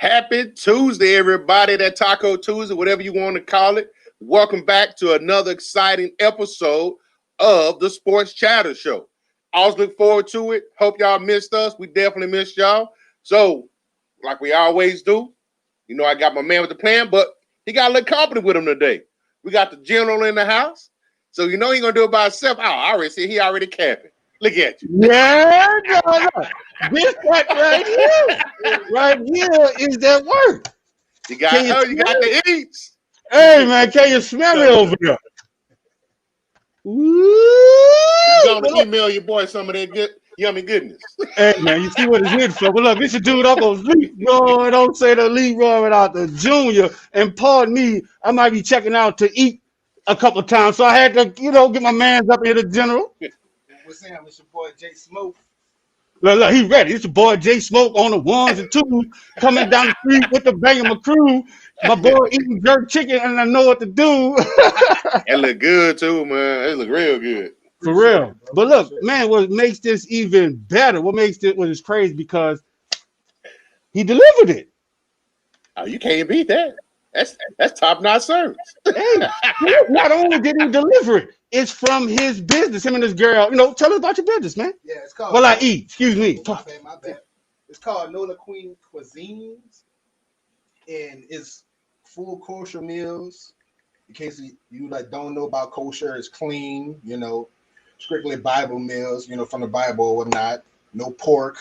Happy Tuesday, everybody. That Taco Tuesday, whatever you want to call it. Welcome back to another exciting episode of the Sports Chatter Show. Always look forward to it. Hope y'all missed us. We definitely missed y'all. So, like we always do, I got my man with the plan, but he got a little company with him today. We got the general in the house. So, he going to do it by himself. Oh, I already see he already capping. Look at you. Yeah, no. This right here is that work. You got the eats. Hey, man, can you smell it over there? You gonna email your boy some of that good yummy goodness. Hey, man, you see what it's here for? But look, this is dude Uncle Leroy. Don't say the Leroy without the Junior. And pardon me, I might be checking out to eat a couple of times. So I had to, get my mans up here to General. What's up? It's your boy Jay Smoke. Look, he ready. It's your boy Jay Smoke on the ones and twos, coming down the street with the bang of my crew. My boy eating jerk chicken, and I know what to do. It look good too, man. It look real good. For real. But look, man, what makes this even better? What is crazy because he delivered it. Oh, you can't beat that. That's top-notch service. Hey, not only did he deliver it, it's from his business. Him and his girl. Tell us about your business, man. Yeah, it's called. Well, I eat. Excuse me. My bad. It's called Nola Queen Cuisines, and it's full kosher meals. In case you don't know about kosher, it's clean. Strictly Bible meals. From the Bible or whatnot. No pork,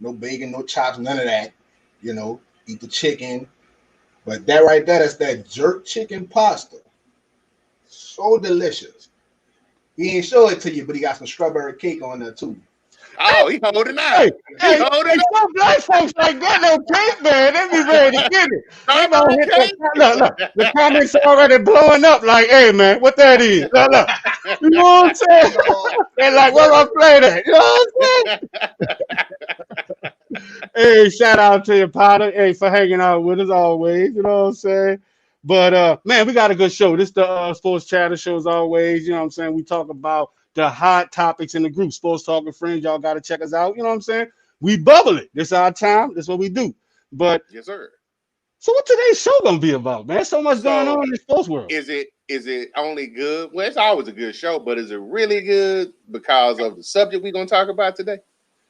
no bacon, no chops, none of that. Eat the chicken. But that right there, that's that jerk chicken pasta. So delicious. He ain't show it to you, but he got some strawberry cake on there too. Oh, he holding out. Hey, some black folks like that no cake, man. They be ready to get it. Look, the comments already blowing up like, hey, man, what that is? Look. You know what I'm saying? They're like, where I play that? You know what I'm saying? Hey, shout out to you, Potter. Hey, for hanging out with us always. You know what I'm saying? But, man, we got a good show. This the Sports Chatter Show as always. You know what I'm saying? We talk about the hot topics in the group. Sports Talking Friends, y'all got to check us out. You know what I'm saying? We bubble it. This is our time. This is what we do. But yes, sir. So what today's show gonna be about, man? So much going on in the sports world. Is it only good? Well, it's always a good show, but is it really good because of the subject we're gonna talk about today?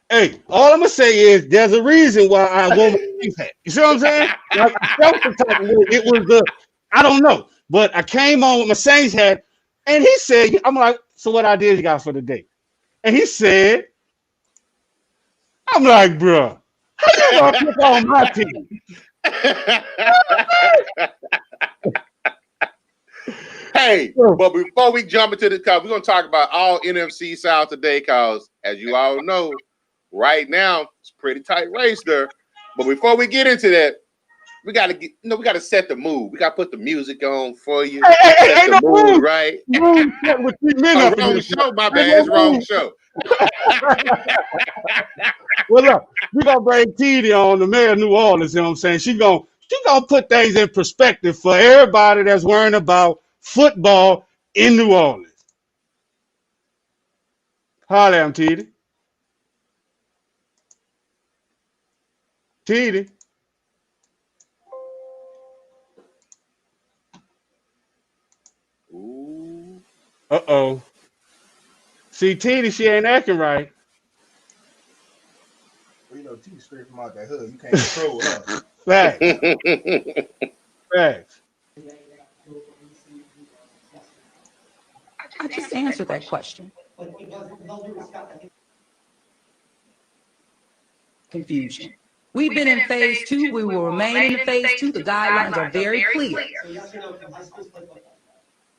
Hey, all I'm gonna say is there's a reason why I wore my Saints hat. You see what I'm saying? Like, it was I don't know, but I came on with my Saints hat, and he said, I'm like, so what ideas you got for the day? And he said, I'm like, bro, how you gonna pick on my team? Hey, but before we jump into the car, we're gonna talk about all NFC South today, because as you all know, right now it's a pretty tight race there. But before we get into that, we gotta set the mood. We gotta put the music on for you. Set the mood, right? Wrong show, my bad. It's wrong show. Well, look, we're gonna bring TD on, the mayor of New Orleans. You know what I'm saying? She gonna put things in perspective for everybody that's worrying about football in New Orleans. Holla, I'm TD. TD. Uh-oh. See, TD, she ain't acting right. Well, T straight from out that hood. You can't control her. Facts. I just answered that question. Confusion. We've been in phase 2. We will remain in phase 2. The guidelines are very clear.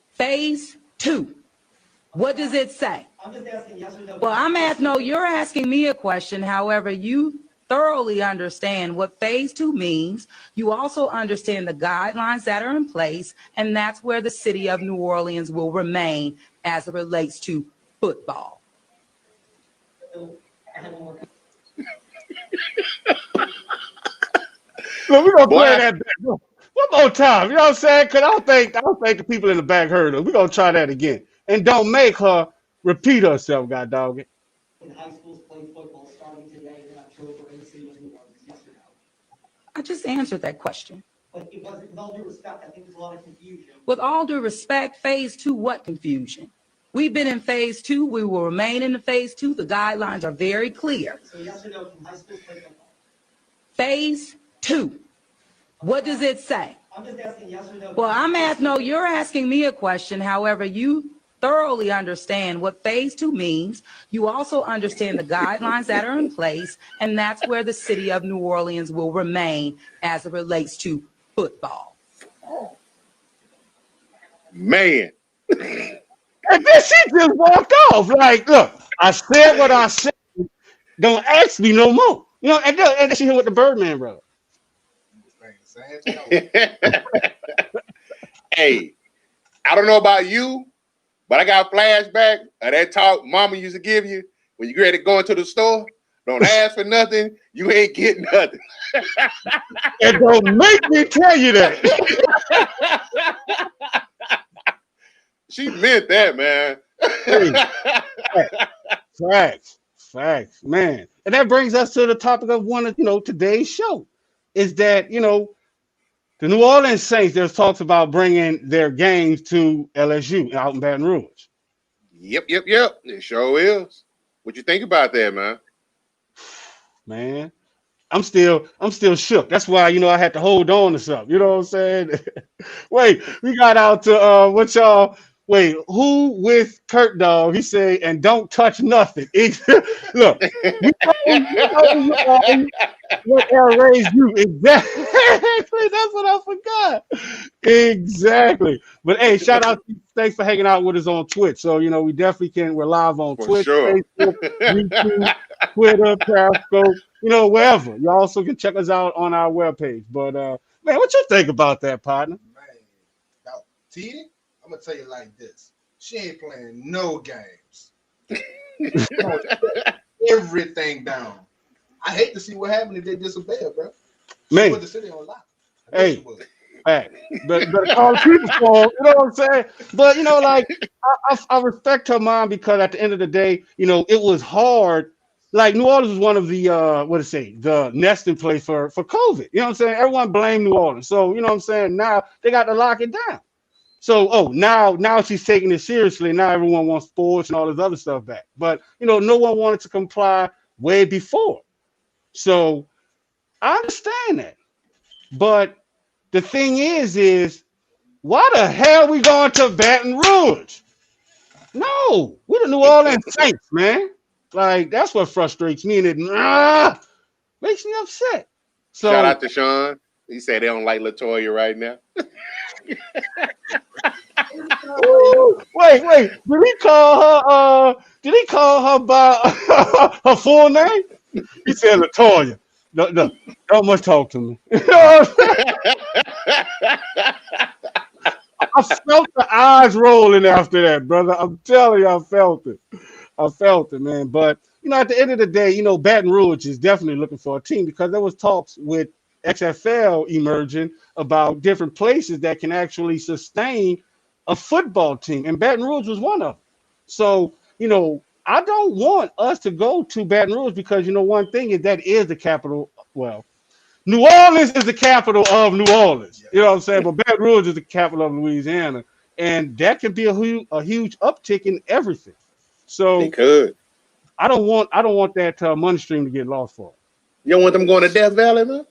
Phase 2. What does it say? Well, you're asking me a question. However, you thoroughly understand what phase 2 means. You also understand the guidelines that are in place, and that's where the city of New Orleans will remain as it relates to football. Look, we're gonna play that back. One more time. You know what I'm saying? Because I don't think the people in the back heard her. We're gonna try that again. And don't make her repeat herself, god dog it. In high schools playing football starting today in October in the city of New Orleans. Yes or no? I just answered that question. But it wasn't, with all due respect, I think there's a lot of confusion. With all due respect, phase 2, what confusion? We've been in phase 2. We will remain in the phase 2. The guidelines are very clear. So yes or no, can high schools play football? Phase 2. What does it say? I'm just asking yes or no. Well, no, you're asking me a question. However, you thoroughly understand what phase 2 means. You also understand the guidelines that are in place, and that's where the city of New Orleans will remain as it relates to football. Man. And then she just walked off. Like, look, I said what I said. Don't ask me no more. You know, and then she hit with the Birdman brother. Hey, I don't know about you, but I got a flashback of that talk mama used to give you when you ready to go into the store. Don't ask for nothing, you ain't getting nothing. And don't make me tell you that. She meant that, man. Facts, man. And that brings us to the topic of one of today's show, is that the New Orleans Saints. There's talks about bringing their games to LSU out in Baton Rouge. Yep. It sure is. What you think about that, man? Man, I'm still shook. That's why I had to hold on to something. You know what I'm saying? Wait, we got out to what y'all. Wait, who with Kurt Dog? He said, and don't touch nothing. Look, what raised you exactly. That's what I forgot. Exactly. But hey, shout out! Thanks for hanging out with us on Twitch. So we definitely can. We're live on For Twitch, sure. Facebook, YouTube, Twitter, Periscope. Wherever. You also can check us out on our webpage. But man, what you think about that, partner? Man, TD, I'm gonna tell you like this: she ain't playing no games. Everything down. I hate to see what happened if they disobey her, bro. She Man. put the city on lock. Hey. Hey, but call the people for, you know what I'm saying? But like I respect her mom, because at the end of the day, it was hard. Like New Orleans was one of the the nesting place for COVID. You know what I'm saying? Everyone blamed New Orleans. So you know what I'm saying? Now they got to lock it down. So now she's taking it seriously. Now everyone wants sports and all this other stuff back. But no one wanted to comply way before. So I understand that. But the thing is why the hell we going to Baton Rouge? No, we're the New Orleans Saints, man. Like, that's what frustrates me, and it makes me upset. So Shout out to Sean. He said they don't like LaToya right now. wait. Did he call her by her full name? He said LaToya. No, don't much talk to me. You know what I'm saying? I felt the eyes rolling after that, brother. I'm telling you, I felt it, man. But at the end of the day, Baton Rouge is definitely looking for a team, because there was talks with XFL emerging about different places that can actually sustain a football team, and Baton Rouge was one of them. So I don't want us to go to Baton Rouge, because one thing is that is the capital. Well, New Orleans is the capital of New Orleans. You know what I'm saying? But Baton Rouge is the capital of Louisiana, and that can be a huge uptick in everything. So They could. I don't want that money stream to get lost for it. You don't want them going to Death Valley, man?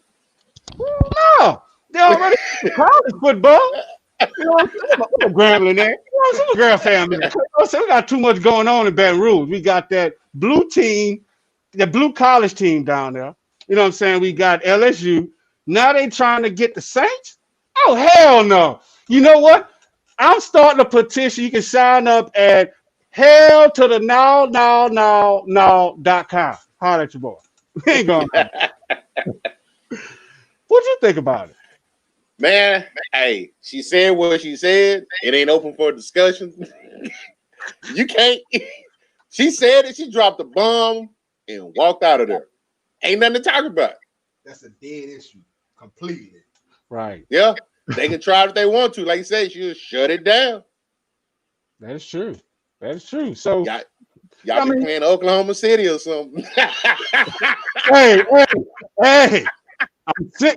No, they already college football. You know what I'm saying? I'm a Grambling there. I'm a Graham family. We got too much going on in Baton Rouge. We got that blue team, the blue college team down there. You know what I'm saying? We got LSU. Now they trying to get the Saints? Oh, hell no. You know what? I'm starting a petition. You can sign up at helltothenow.com. Holler at your boy. We ain't going to. What you think about it? Man, hey, she said what she said. It ain't open for discussion. You can't. She said it. She dropped the bomb and walked out of there. Ain't nothing to talk about. That's a dead issue completely. Right. Yeah, they can try if they want to. Like you said, she'll shut it down. That is true. So Y'all be playing Oklahoma City or something. hey.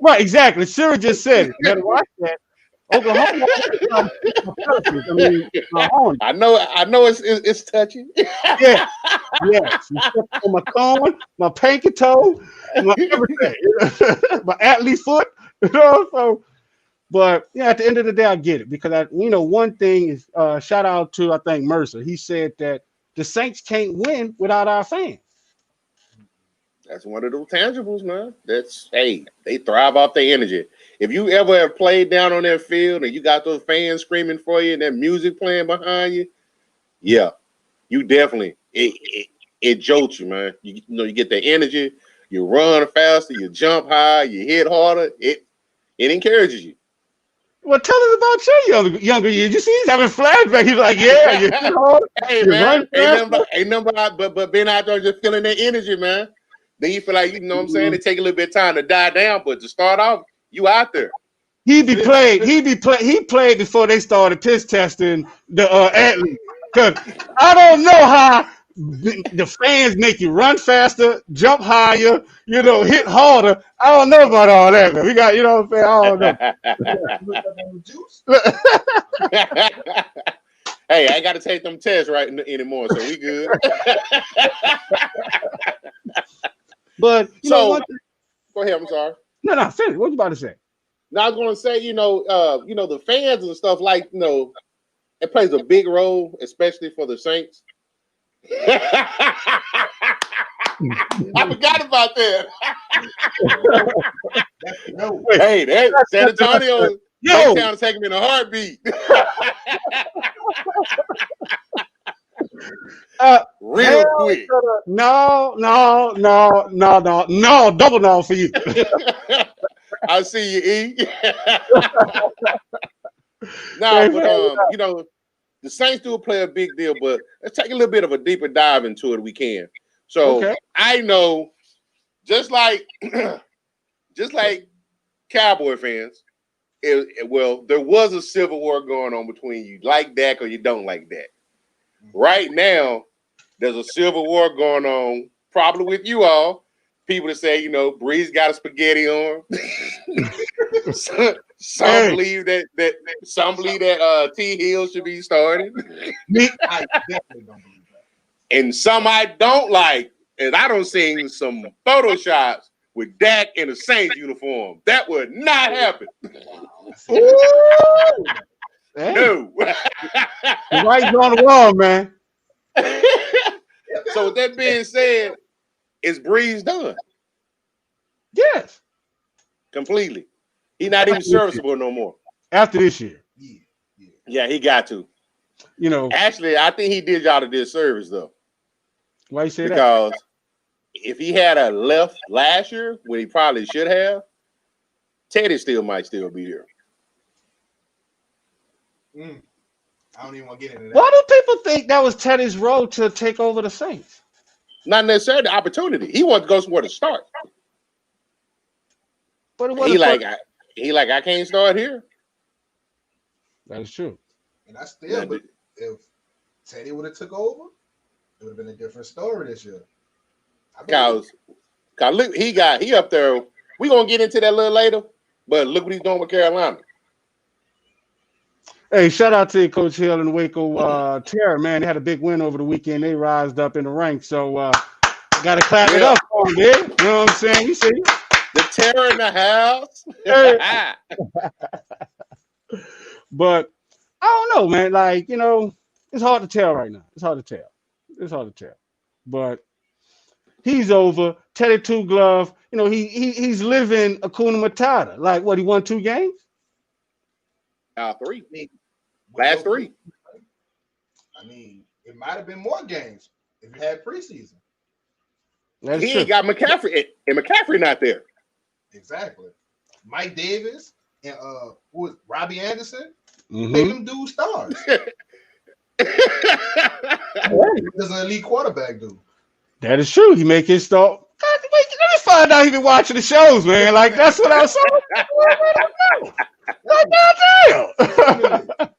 Right, exactly. Shira just said it. You better watch that. Oklahoma. I mean, Hornets. I know it's touchy. Yeah, yes. You stepped on my corn, my pinky toe, my everything. My athlete foot. So, but yeah, at the end of the day, I get it because one thing is shout out to I think Mercer. He said that the Saints can't win without our fans. That's one of those tangibles, man. They thrive off their energy. If you ever have played down on that field and you got those fans screaming for you and that music playing behind you, yeah, you definitely it jolts you, man. You get the energy, you run faster, you jump high, you hit harder. It encourages you. Well, tell us about your younger years. You see, he's having flashbacks. He's like, yeah, you hit hard, Hey you man, run fast. ain't number but being out there just feeling that energy, man. Then you feel like you know what I'm saying. It take a little bit of time to die down, but to start off, you out there. He played before they started piss testing the athletes. Cause I don't know how the fans make you run faster, jump higher, hit harder. I don't know about all that, man. We got, what I'm saying? I don't know. Juice. Hey, I ain't got to take them tests right anymore, so we good. But So go ahead. I'm sorry. no, finish. What you about to say? Now I was going to say, the fans and stuff like, it plays a big role, especially for the Saints. I forgot about that. No. Hey, that San Antonio, Yo. town is taking me in a heartbeat. Real quick. No, double no for you. I see you, E. No, but the Saints do play a big deal, but let's take a little bit of a deeper dive into it. We can. So Okay. I know, just like Cowboy fans, there was a civil war going on between you like Dak or you don't like Dak. Right now, there's a civil war going on, probably with you all. People that say, Breeze got a spaghetti on. Some believe that T. Hill should be starting. I definitely don't believe that. And some I don't like, and I don't see some photoshops with Dak in a Saints uniform. That would not happen. No. The writing's on the wall, man. So with that being said, is Breeze done? Yes. Completely. He's not even serviceable no more. After this year. Yeah, he got to. Actually, I think he did y'all a disservice though. Why you say that? Because if he had a left last year, when he probably should have, Teddy might still be here. I don't even want to get into that. Why do people think that was Teddy's role to take over the Saints? Not necessarily the opportunity. He wanted to go somewhere to start. But I can't start here. That is true. And but if Teddy would have took over, it would have been a different story this year. Cause look, he up there. We gonna get into that a little later, but look what he's doing with Carolina. Hey, shout out to Coach Hill and Waco Terror, man. They had a big win over the weekend. They rised up in the ranks. So gotta clap it up for them, man. You know what I'm saying? You see? The Terror in the house. But I don't know, man. Like, it's hard to tell right now. It's hard to tell. But he's over. Teddy Two Glove, he's living Hakuna Matata. Like, what, he won 2 games? 3. Last 3. I mean, it might have been more games if you had preseason. He ain't got McCaffrey, and McCaffrey not there. Exactly. Mike Davis and who was Robbie Anderson? Mm-hmm. Make them dudes stars. What does an elite quarterback do? That is true. He make his start. Wait, let me find out he been watching the shows, man. Like, that's what I was saying. Like, goddamn.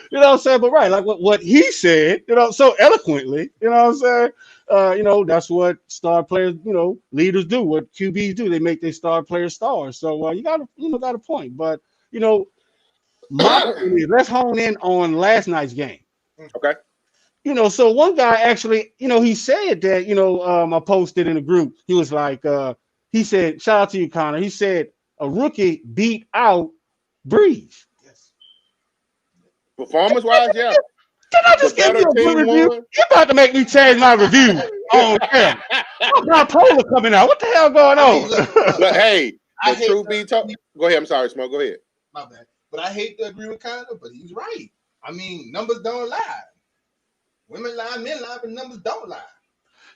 You know what I'm saying? But right, like what he said, you know, so eloquently, you know what I'm saying? You know, that's what star players, you know, leaders do, what QBs do. They make their star players stars. So you got a point. But you know, my point is, let's hone in on last night's game. Okay. You know, so one guy actually, you know, he said that, you know, I posted in the group. He was like, he said, shout out to you, Connor. He said a rookie beat out Breeze. Yes. Performance wise, yeah. Did I The just give better you a good team review? won. You're about to make me change my review. Oh, yeah. Bipolar coming out. What the hell going I mean, on? look, But hey, I but hate truth be told, go ahead. I'm sorry, Smoke. Go ahead. my bad. But I hate to agree with Connor, but he's right. I mean, numbers don't lie. Women lie, men lie, but numbers don't lie.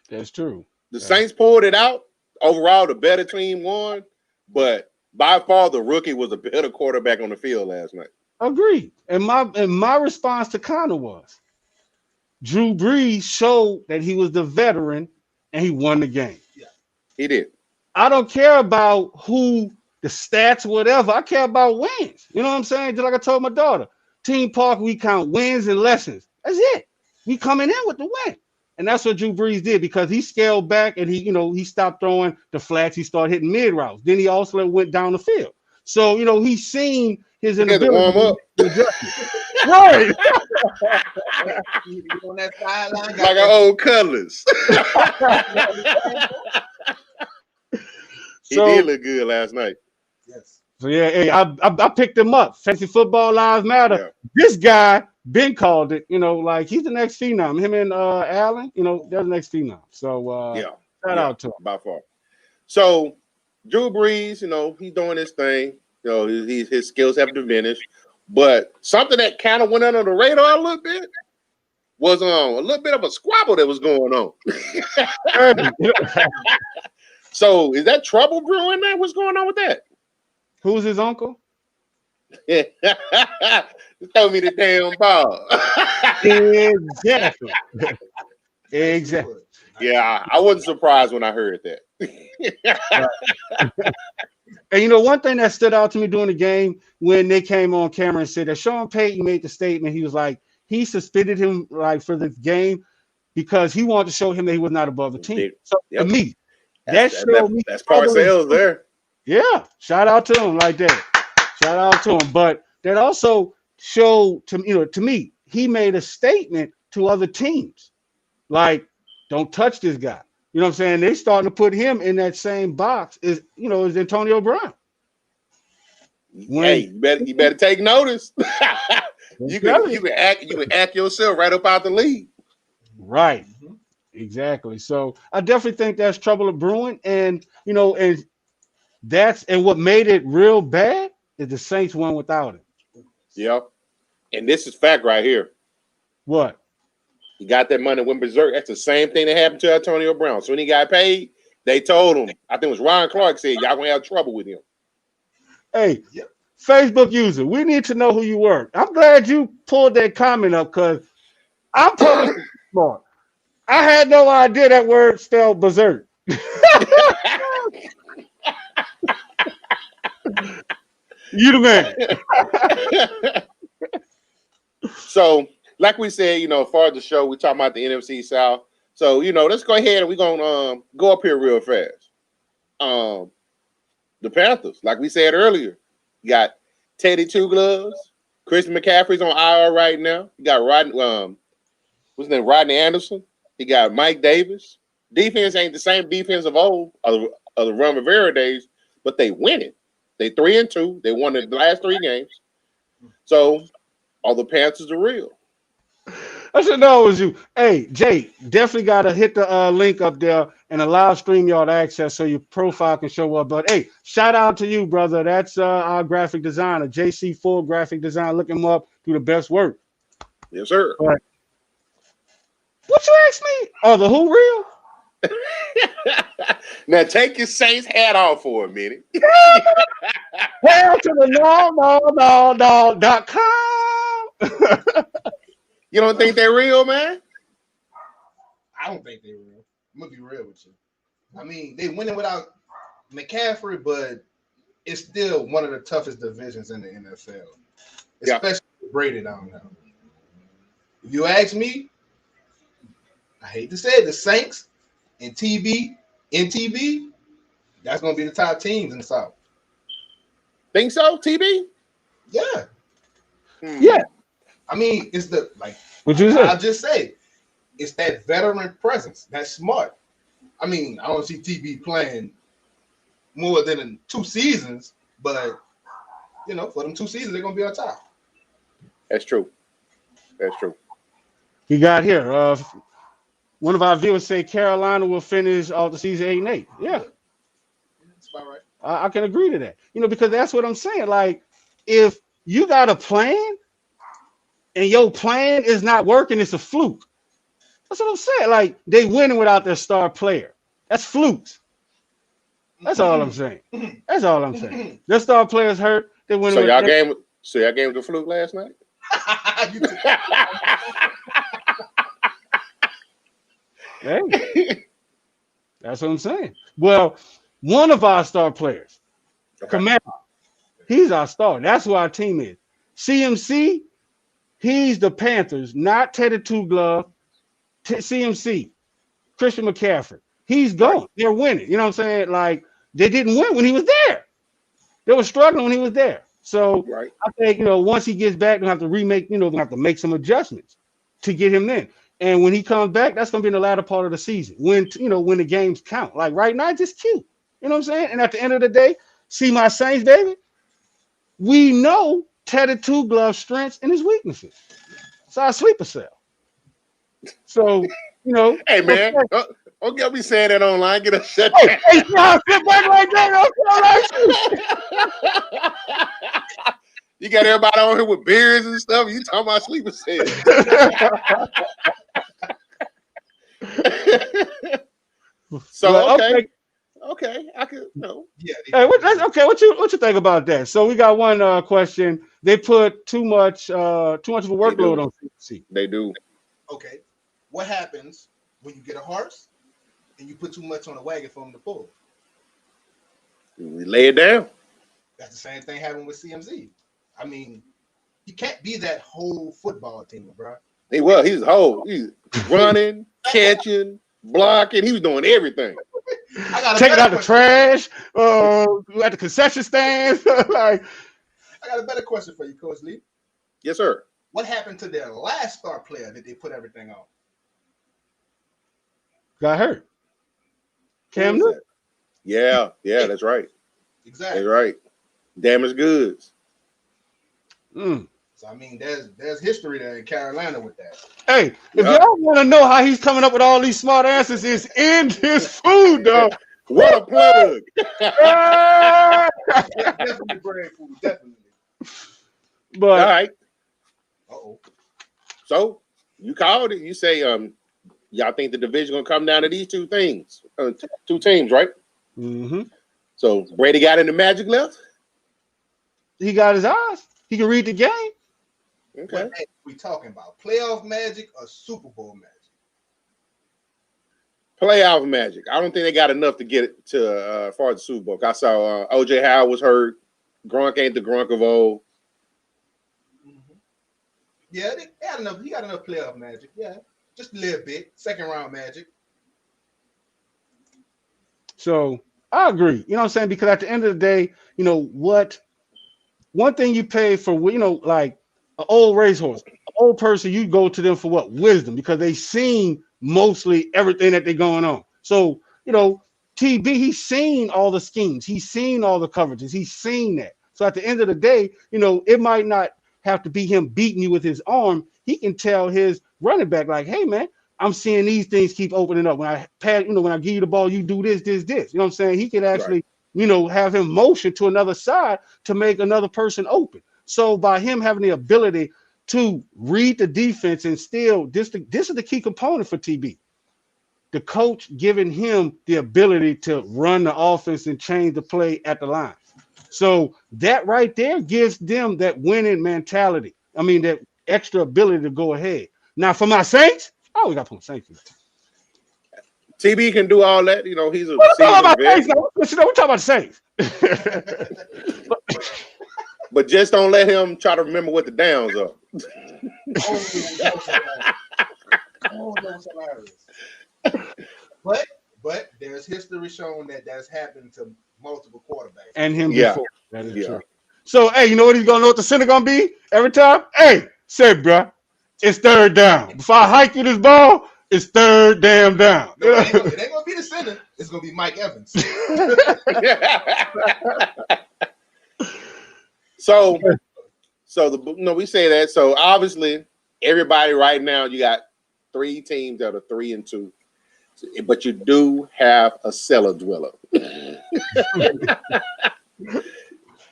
That's true. The Saints pulled it out. Overall, the better team won, but by far the rookie was a better quarterback on the field last night. Agreed. And my response to Connor was Drew Brees showed that he was the veteran and he won the game. He did. I don't care about who the stats, whatever. I care about wins. You know what I'm saying? Just like I told my daughter, Team Park, we count wins and lessons. That's it. We coming in with the win. And that's what Drew Brees did because he scaled back and he stopped throwing the flats. He started hitting mid routes. Then he also went down the field. So, you know, he's seen his He had to warm inability up. to adjust. Right. You on that sideline, Like our old colors. He So, did look good last night. yes. so yeah, hey, I picked him up. Fancy football lives matter. Yeah. This guy Ben called it. You know, like he's the next phenom. Him and Allen. You know, they're the next phenom. So Yeah. shout Yeah. out to him. By far. So Drew Brees, you know, he's doing his thing. You know, his skills have diminished. But something that kind of went under the radar a little bit was a little bit of a squabble that was going on. So is that trouble brewing there? What's going on with that? Who's his uncle? Tell me the damn ball. Exactly. Exactly. Yeah, I wasn't surprised when I heard that. And you know, one thing that stood out to me during the game when they came on camera and said that Sean Payton made the statement, he was like, he suspended him like for this game because he wanted to show him that he was not above the team. So Yep. to me, that showed me that's Parcells there. Yeah, shout out to him like that. Shout out to him. But that also showed to me, he made a statement to other teams. Like, don't touch this guy. You know what I'm saying? They starting to put him in that same box as Antonio Brown. Hey, you better take notice. you can act yourself right up out the league. Right. Exactly. So I definitely think that's trouble brewing. And and what made it real bad is the Saints won without him. Yeah. And this is fact right here. What? He got that money, went berserk. That's the same thing that happened to Antonio Brown. So when he got paid, they told him, I think it was Ryan Clark said, y'all gonna have trouble with him. Hey, Facebook user, we need to know who you were. I'm glad you pulled that comment up because I'm totally smart. I had no idea that word spelled berserk. You the man. So, like we said, as far as the show, we talking about the NFC South. So, let's go ahead and we're gonna go up here real fast. The Panthers, like we said earlier, you got Teddy Two Gloves, Chris McCaffrey's on IR right now. You got Rodney Anderson. You got Mike Davis. Defense ain't the same defense of old, of the Ron Rivera days, but they winning. They 3-2. They won the last 3 games. So, all the Panthers are real. I should know it was you. Hey, Jay, definitely got to hit the link up there and allow StreamYard access so your profile can show up. But, hey, shout out to you, brother. That's our graphic designer, JC4 Graphic Design. Look him up. Do the best work. Yes, sir. But, what you asked me? Oh, the who real? Now, take your Saints hat off for a minute. Hell to the no.com. You don't think they're real, man? I don't think they're real. I'm gonna be real with you. I mean, they winning without McCaffrey, but it's still one of the toughest divisions in the NFL, Yeah. especially with Brady down now. If you ask me, I hate to say it, the Saints and NTB, that's going to be the top teams in the South. Think so, TB? Yeah. Yeah. I mean, it's the What you I'll say? just say, it's that veteran presence. That's smart. I mean, I don't see TB playing more than in 2 seasons, but for them 2 seasons, they're gonna be on top. That's true. That's true. He got here. One of our viewers say Carolina will finish off the season 8-8. Yeah, That's about right. I can agree to that. Because that's what I'm saying. Like, if you got a plan and your plan is not working, it's a fluke. That's what I'm saying. Like, they winning without their star player. That's flukes. That's all I'm saying. That's all I'm saying. Their star players hurt. They winning. So y'all game the fluke last night? Hey, that's what I'm saying. Well, one of our star players, Kamara, he's our star. That's who our team is. CMC, he's the Panthers, not Teddy Two Glove. CMC, Christian McCaffrey. He's gone. They're winning. You know what I'm saying? Like, they didn't win when he was there. They were struggling when he was there. So Right. I think, once he gets back, they'll have to remake, they'll have to make some adjustments to get him in. And when he comes back, that's going to be in the latter part of the season when the games count. Like right now, it's just cute. You know what I'm saying? And at the end of the day, see my Saints, David, we know Teddy Two Glove's strengths and his weaknesses. It's our sleeper cell. So, Hey, man. Don't get me saying that online. Get a shut Hey, down. hey, sit back like that. You got everybody on here with beers and stuff. You talking about sleeper cell. So Well, okay, I could no. Yeah. Hey, what you think about that? So we got one question. They put too much of a workload on CMC. They do. Okay. What happens when you get a horse and you put too much on the wagon for him to pull? We lay it down. That's the same thing happened with CMZ. I mean, you can't be that whole football team, bro. He was whole. He's running, catching, blocking. He was doing everything. Taking out the trash, at the concession stands. Like, I got a better question for you, Coach Lee. Yes, sir. What happened to their last star player that they put everything on? got hurt. Cam Who was Newton. that? Yeah, that's right. Exactly. That's right. Damaged goods. Mm. So I mean, there's history there in Carolina with that. Hey, if Yeah. y'all want to know how he's coming up with all these smart answers, it's in his food, though. What a plug. Definitely brand food, definitely. All But right. Uh-oh. So you called it. You say y'all think the division gonna come down to these two things, two teams, right? mhm. So Brady got in the Magic left. He got his eyes. He can read the game. Okay. What magic we talking about? Playoff magic or Super Bowl magic? Playoff magic. I don't think they got enough to get it to as far as the Super Bowl. I saw OJ Howard was hurt. Gronk ain't the Gronk of old. Yeah, they got enough. He got enough playoff magic. Yeah, just a little bit. Second round magic. So I agree. You know what I'm saying? Because at the end of the day, one thing you pay for, like an old racehorse, an old person, you go to them for what? Wisdom, because they seen mostly everything that they're going on. So, TB, he's seen all the schemes. He's seen all the coverages. He's seen that. So at the end of the day, it might not have to be him beating you with his arm. He can tell his running back, like, hey, man, I'm seeing these things keep opening up. When I pass, when I give you the ball, you do this. You know what I'm saying? He can actually, have him motion to another side to make another person open. So by him having the ability to read the defense and still, this is the key component for TB. The coach giving him the ability to run the offense and change the play at the line. So that right there gives them that winning mentality. I mean, that extra ability to go ahead. Now for my Saints, we got to put my Saints in. TB can do all that. You know, he's a We're talking seasoned about vet. Saints. Now. Listen, we're talking about Saints. But just don't let him try to remember what the downs are. Oh, that's hilarious. But there's history showing that that's happened to multiple quarterbacks. And him Yeah. before. That is Yeah. true. So, hey, you know what he's gonna know what the center gonna be every time? Hey, say, bro, it's third down. Before I hike you this ball, it's third damn down. No, it ain't gonna be the center. It's gonna be Mike Evans. So we say that. So obviously, everybody right now, you got 3 teams that are 3-2, but you do have a cellar dweller.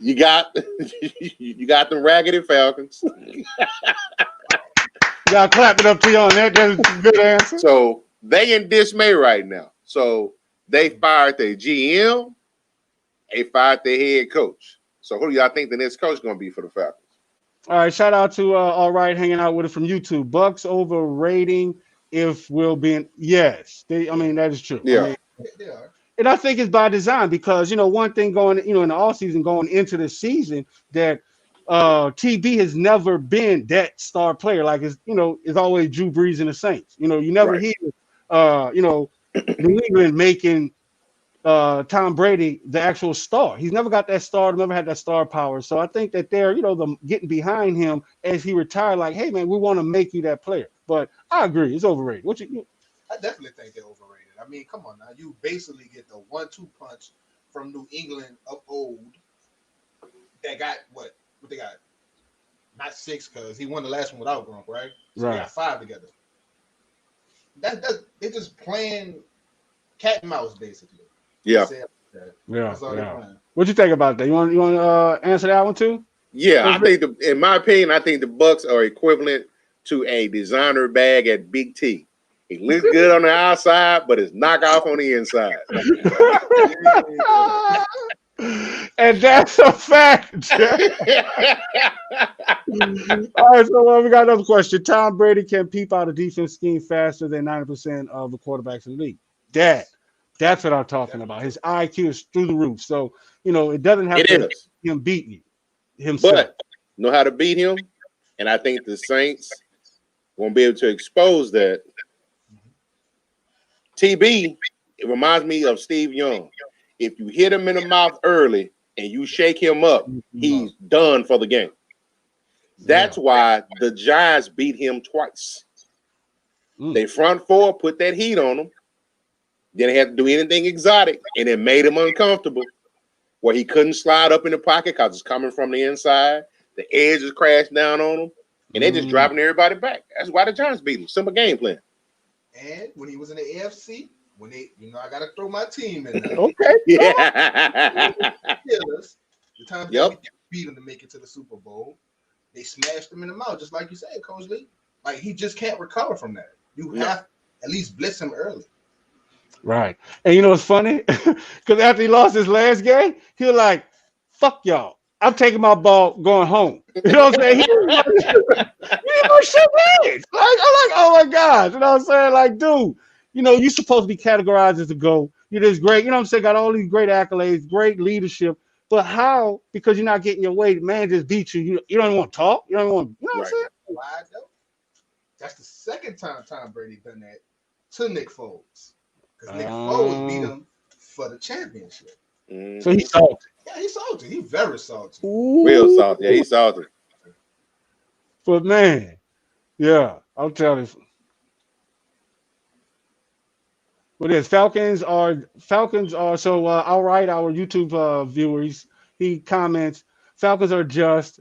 You got the Raggedy Falcons. Y'all clap it up to you on that. That's a good answer. So they in dismay right now. So they fired their GM. They fired their head coach. So who do y'all think the next coach is going to be for the Falcons? All right, shout out to All Right hanging out with us from YouTube. Bucks overrating if Will being yes. That is true. Yeah. They are. And I think it's by design because one thing going, in the off season going into the season that TB has never been that star player. Like it's always Drew Brees and the Saints. You never Right. hear New England making Tom Brady the actual star. He's never got that star, never had that star power. So I think that they're getting behind him as he retired. Like, hey man, we want to make you that player. But I agree, it's overrated. I definitely think they're overrated. I mean, come on now. You basically get the 1-2 punch from New England of old. That got what they got? Not 6 because he won the last one without Gronk, right? So Right. They got 5 together. They're just playing cat and mouse basically. Yeah. That's all they're playing. What you think about that? You want to answer that one too? Yeah, I think in my opinion, I think the Bucks are equivalent to a designer bag at Big T. It looks good on the outside, but it's knockoff on the inside. And that's a fact. All right, so we got another question. Tom Brady can peep out a defense scheme faster than 90% of the quarterbacks in the league. That's what I'm talking about. His IQ is through the roof. So, it doesn't have to him beat you himself. But know how to beat him. And I think the Saints won't be able to expose that. TB, it reminds me of Steve Young. If you hit him in the mouth early and you shake him up, he's done for the game. That's why the Giants beat him twice. They front 4 put that heat on him. Didn't have to do anything exotic, and it made him uncomfortable where he couldn't slide up in the pocket because it's coming from the inside. The edge is crashed down on him, and they're just driving everybody back. That's why the Giants beat him. Simple game plan. And when he was in the AFC, when they, I got to throw my team in there. Okay. Yeah. The time they beat him to make it to the Super Bowl, they smashed him in the mouth, just like you said, Coach Lee. Like, he just can't recover from that. You have to at least blitz him early. Right. And you know what's funny? Because after he lost his last game, he was like, fuck y'all. I'm taking my ball going home. You know what I'm saying? He didn't shake hands. I'm like, oh my gosh. You know what I'm saying? Like, dude, you're supposed to be categorized as a GOAT. You're this great, you know what I'm saying? Got all these great accolades, great leadership. But how? Because you're not getting your way, the man just beat you. You don't even want to talk. You don't even want, you know what I'm saying? Why though? That's the second time Tom Brady done that to Nick Foles. Because Nick Foles beat him for the championship. So he's salty. Yeah, he's salty. He's very salty. Real salty. Yeah, he's salty. But man, yeah, I'll tell you. What is Falcons are so all right, our YouTube viewers, he comments, Falcons are just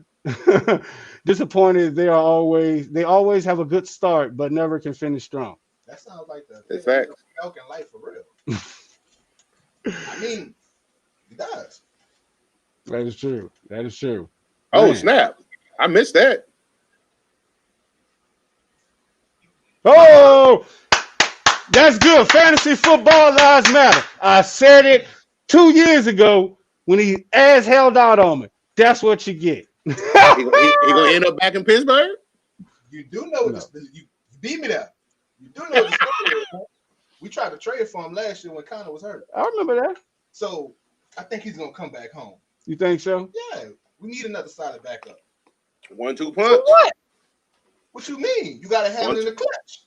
disappointed. They always have a good start, but never can finish strong. That sounds like the Falcon life for real. I mean, he does. That is true. Oh, Man. snap. I missed that. Oh, that's good. Fantasy football lives matter. I said it 2 years ago when he ass held out on me. That's what you get. He gonna end up back in Pittsburgh? You do know you beat me there. You do know the story. We tried to trade for him last year when Connor was hurt. I remember that. So I think he's gonna come back home. You think so? Yeah, we need another solid backup. 1-2 For punch. what? What you mean? You gotta have it in the clutch.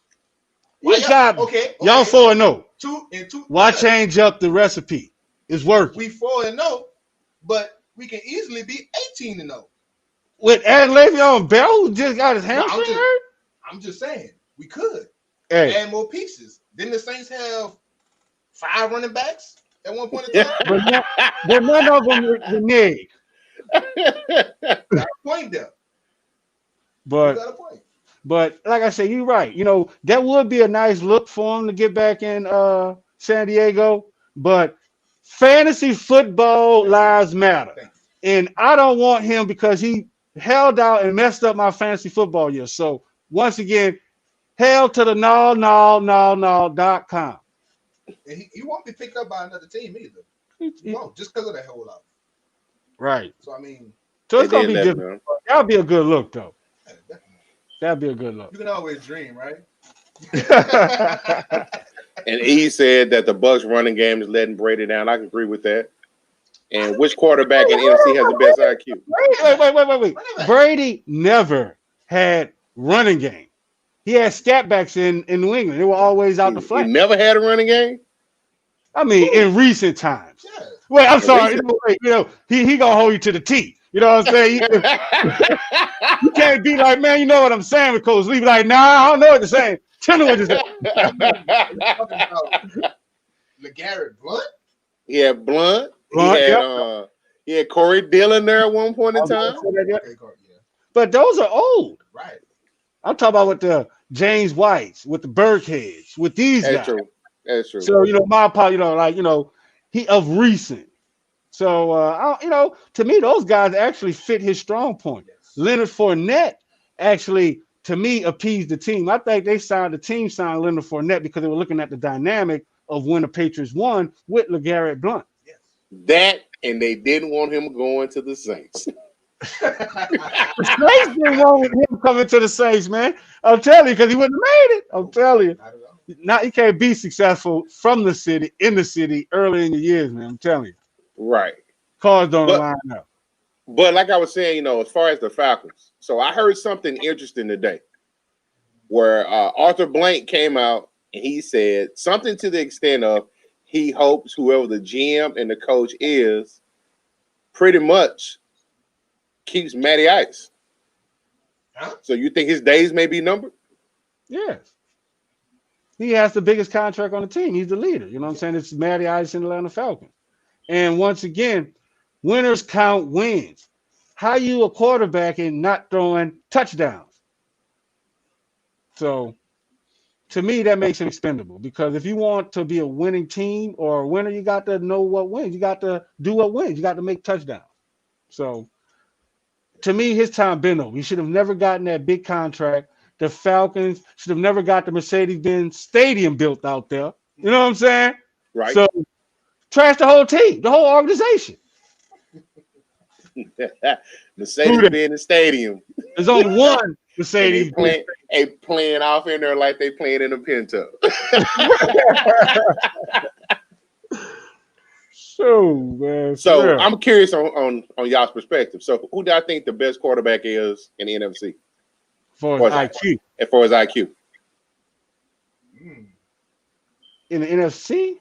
You got y'all 4-0. 2-2. Why change up the recipe? It's working. We 4-0, but we can easily be 18-0. With Le'Veon Bell, who just got his hamstring just- hurt. I'm just saying we could Hey, add more pieces. Didn't the Saints have 5 running backs at one point in time? but none of them reneged. Got a point there. You But got a point. like I said, you're right. You know, that would be a nice look for him to get back in San Diego. But fantasy football lives matter. And I don't want him because he held out and messed up my fantasy football year. So once again, hell to the no.com. And he won't be picked up by another team either. He won't, just because of that holdout. Right. So I mean, So it's They gonna did be that, different. man. That'll be a good look though. yeah, definitely. That'd be a good look. You can always dream, right? And E said that the Bucks running game is letting Brady down. I can agree with that. And which quarterback in NFC has the best IQ? Wait. Brady never had running game. He had scat backs in New England. They were always out the He flat. never had a running game. I mean, in recent times. Yeah. Wait, I'm sorry. recent- You know, he gonna hold you to the T. You know what I'm saying? You can't be like, man, you know what I'm saying with Coach Lee. Be like, nah, I don't know what you're saying. Tell me what you're saying. We're talking about LeGarrette Blunt. Yeah, Blunt. Blunt, He had Corey Dillon there at one point in time. Okay, yeah, But those are old. right. I'm talking about with the James Whites, with the Burkheads, with these That's guys. true. That's true. So, you know, my part, he of recent. So, to me, those guys actually fit his strong point. Leonard Fournette actually, to me, appeased the team. I think the team signed Leonard Fournette because they were looking at the dynamic of when the Patriots won with LeGarrette Blunt. That and they didn't want him going to the Saints. The Saints didn't want him coming to the Saints, man. I'm telling you, because he wouldn't have made it. I'm telling you. Not at all. Now he can't be successful from the city, in the city, early in the years, man. I'm telling you. Right. Cars don't But- line up. But like I was saying, as far as the Falcons, so I heard something interesting today where Arthur Blank came out and he said something to the extent of he hopes whoever the GM and the coach is pretty much keeps Matty Ice. Huh? So you think his days may be numbered? Yes. He has the biggest contract on the team. He's the leader. You know what I'm saying? It's Matty Ice and the Atlanta Falcons. And once again, winners count wins. How you a quarterback and not throwing touchdowns? So, to me, that makes him expendable because if you want to be a winning team or a winner, you got to know what wins. You got to do what wins. You got to make touchdowns. So, to me, his time been over. He should have never gotten that big contract. The Falcons should have never got the Mercedes-Benz Stadium built out there. You know what I'm saying? Right. So, trash the whole team, the whole organization. Mercedes being the stadium. There's only one And Mercedes. they playing off in there like they playing in a Pinto. So, man. So for real. I'm curious on y'all's perspective. So who do I think the best quarterback is in the NFC for for his IQ as far as IQ? Mm. in the NFC,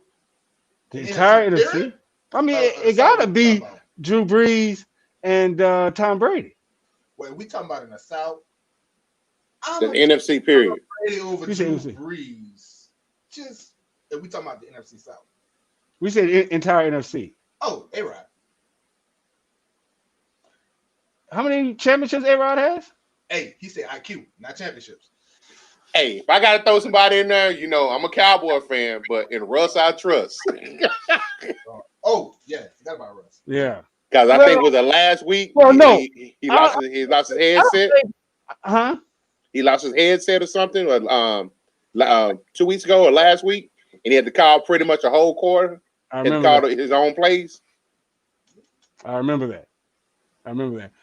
the The entire NFC, NFC. I mean, it gotta be Drew Brees and Tom Brady. Wait, we talking about in the South? The I'm NFC period. Brady over You say Drew NFC. Brees. Just if we talking about the NFC South. We said entire NFC. Oh, A-Rod. How many championships A-Rod has? Hey, he said IQ, not championships. Hey, if I gotta throw somebody in there, I'm a Cowboy fan, but in Russ I trust. Oh, yeah, forgot about Russ. Yeah. Because I Well- think was the last week Well, no. he lost his headset. Huh? He lost his headset or something, or 2 weeks ago or last week, and he had to call pretty much a whole quarter. I He had to remember call that. his own plays. I remember that.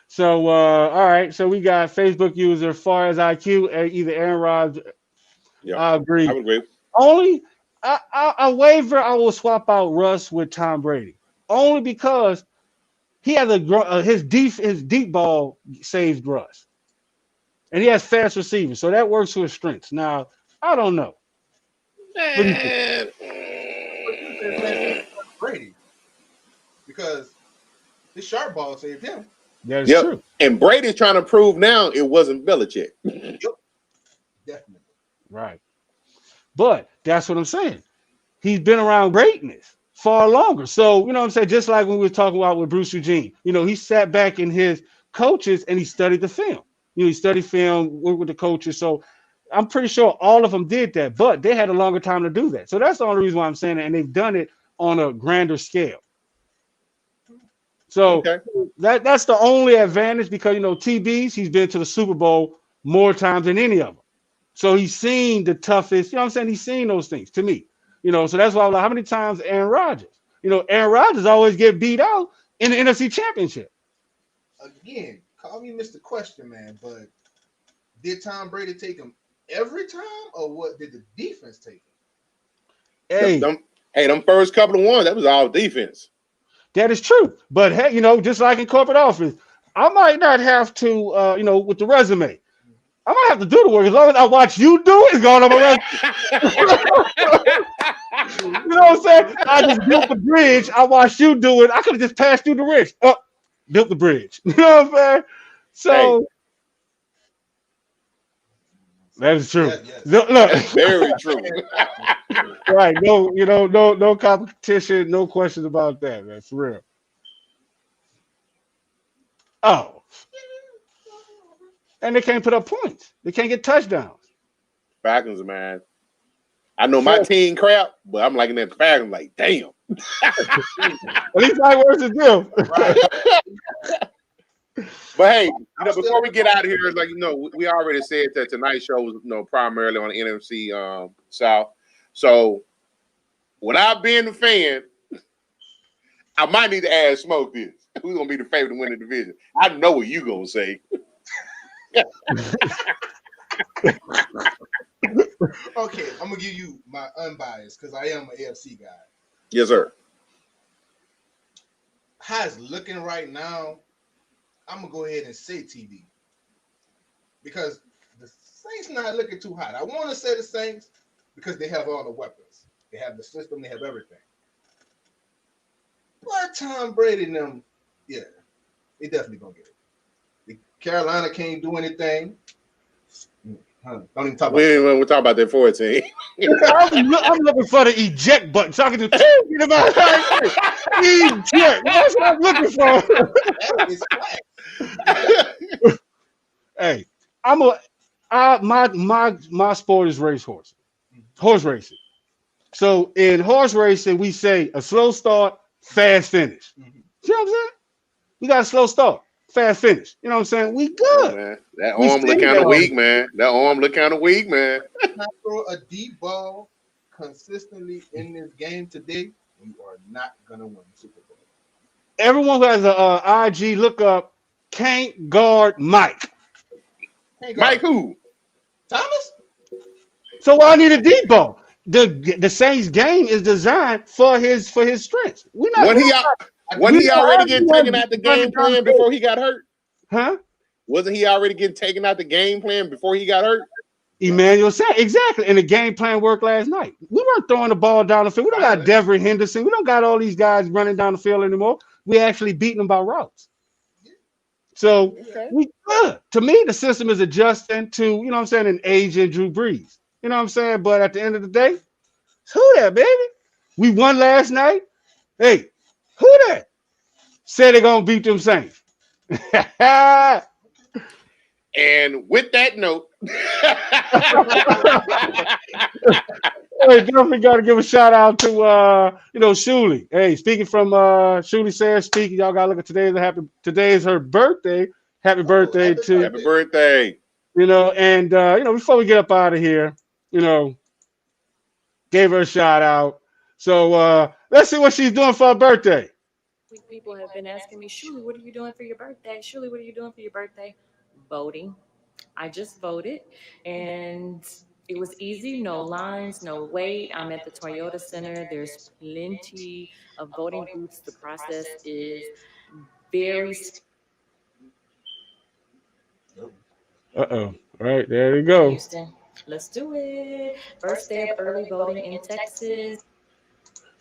So, all right. So we got Facebook user far as IQ, either Aaron Rodgers. Yeah, I agree. I would agree. Only I waver. I will swap out Russ with Tom Brady only because he has his deep ball saves Russ, and he has fast receivers, so that works to his strengths. Now I don't know. What do you think? Man. But you said the same thing about Brady because his sharp ball saved him. That is Yep. true. And Brady's trying to prove now it wasn't Belichick. Definitely. Right. But that's what I'm saying. He's been around greatness far longer. So, you know what I'm saying? Just like when we were talking about with Bruce Eugene, he sat back in his coaches and he studied the film. He studied film, worked with the coaches. So I'm pretty sure all of them did that, but they had a longer time to do that. So that's the only reason why I'm saying it. And they've done it on a grander scale. So Okay. that's the only advantage because, TB's, he's been to the Super Bowl more times than any of them. So he's seen the toughest, you know what I'm saying? He's seen those things to me. So that's why I'm like, how many times Aaron Rodgers? Aaron Rodgers always get beat out in the NFC Championship. Again, call me Mr. Question Man, but did Tom Brady take him every time, or what did the defense take him? Hey, Them first couple of ones, that was all defense. that is true. But hey, just like in corporate office, I might not have to, with the resume. I might have to do the work as long as I watch you do it. It's going on my resume. You know what I'm saying? I just built the bridge. I watched you do it. I could have just passed through the bridge. Built the bridge. You know what I'm saying? So that is true. Yes. Look, That's very true. right? No, no competition, no questions about that. That's real. Oh, and they can't put up points. They can't get touchdowns. Falcons, man. I know my team crap, but I'm liking that Falcons. Like, damn. At least I worse than them. Right. But hey, before we get out of here, like we already said that tonight's show was primarily on the NFC South. So without being a fan, I might need to ask Smoke this. Who's gonna be the favorite to win the division? I know what you gonna say. Okay, I'm gonna give you my unbiased because I am an AFC guy. Yes, sir. How it's looking right now, I'm gonna go ahead and say TD because the Saints not looking too hot. I want to say the Saints because they have all the weapons, they have the system, they have everything. But Tom Brady and them, yeah, they definitely gonna get it. The Carolina can't do anything. Don't even talk about it. We're talking about that 14. I'm looking for the eject button so I can just get him out. Eject. That's what I'm looking for. That is flat. Hey, my sport is horse racing. So in horse racing, we say a slow start, fast finish. Mhm. See what I'm saying? We got a slow start, fast finish. You know what I'm saying? We good. Man, that We arm look see kind of that. weak, man. That arm look kind of weak, man. Not throw a deep ball consistently in this game today, you are not gonna win the Super Bowl. Everyone who has a IG look up can't guard Mike. Hey, God. Mike who? Thomas? So why I need a deep ball? The Saints game is designed for his strengths. We not. Wasn't he already getting taken out the game plan before he got hurt? Huh? Wasn't he already getting taken out the game plan before he got hurt? Emmanuel said exactly, and the game plan worked last night. We weren't throwing the ball down the field. We don't got Devin Henderson. We don't got all these guys running down the field anymore. We actually beating them by routes. So we good. To me, the system is adjusting to, an aging Drew Brees. You know what I'm saying? But at the end of the day, who that, baby? We won last night. Hey, who that? Said they're gonna beat them Saints. And with that note, Hey, definitely got to give a shout out to Shuli. Hey, speaking from Shuli says speaking, y'all gotta look at today is her birthday. Happy birthday to happy birthday. And before we get up out of here, gave her a shout out. So let's see what she's doing for her birthday. People have been asking me, Shuli, what are you doing for your birthday? Voting. I just voted, and It was easy, no lines, no wait. I'm at the Toyota Center. There's plenty of voting booths. The process is very Uh-oh. All right, there you go. Houston. Let's do it. First day of early voting in Texas.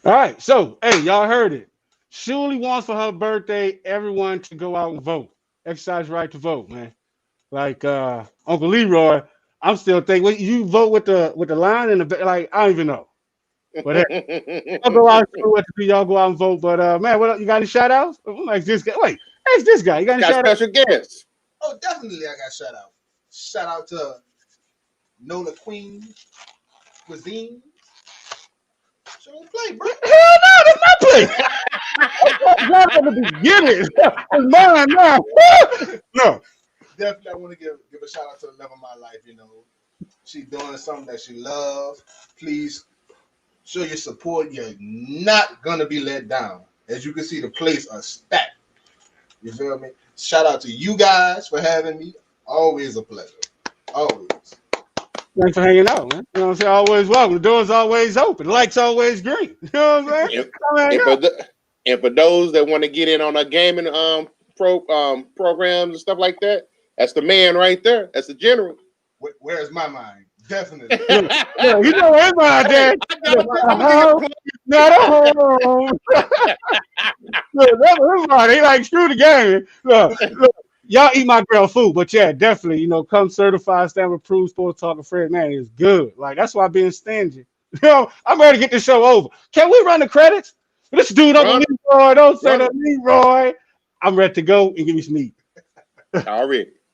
All right, so hey, y'all heard it. Shuli wants for her birthday everyone to go out and vote. Exercise right to vote, man. Like Uncle Leroy, I'm still thinking. What, you vote with the line and the like? I don't even know. But hey, I'll go out and what to do. Y'all go out and vote. But man, what you got any shout outs? Like this guy. Wait, it's this guy. You got any Got shout outs? special guests. Oh, definitely, I got shout out. Shout out to Nola Queen Cuisine. She don't play, bro. Hell no, that's my place. That's at the beginning. It's mine now. No. Definitely, I want to give a shout out to the love of my life. You know, she doing something that she loves. Please show your support. You're not gonna be let down. As you can see, the place are stacked. You feel me? Shout out to you guys for having me. Always a pleasure. Always. Thanks for hanging out, man. You know what I'm saying? Always welcome. The door's always open. The light's always green. You know what I'm saying? And for those that want to get in on our gaming programs and stuff like that, that's the man right there. That's the general. Where's my mind? Definitely. Yeah, you know where's my dad? Not a home. Look, that's everybody. They like screw the game. Look, y'all eat my girl food, but yeah, definitely, you know, come certified, stamp approved, sports talking Fred, man, it's good. Like that's why I'm being stingy. You know, I'm ready to get this show over. Can we run the credits? This dude on Leroy, don't say that Leroy. I'm ready to go and give me some meat. Already.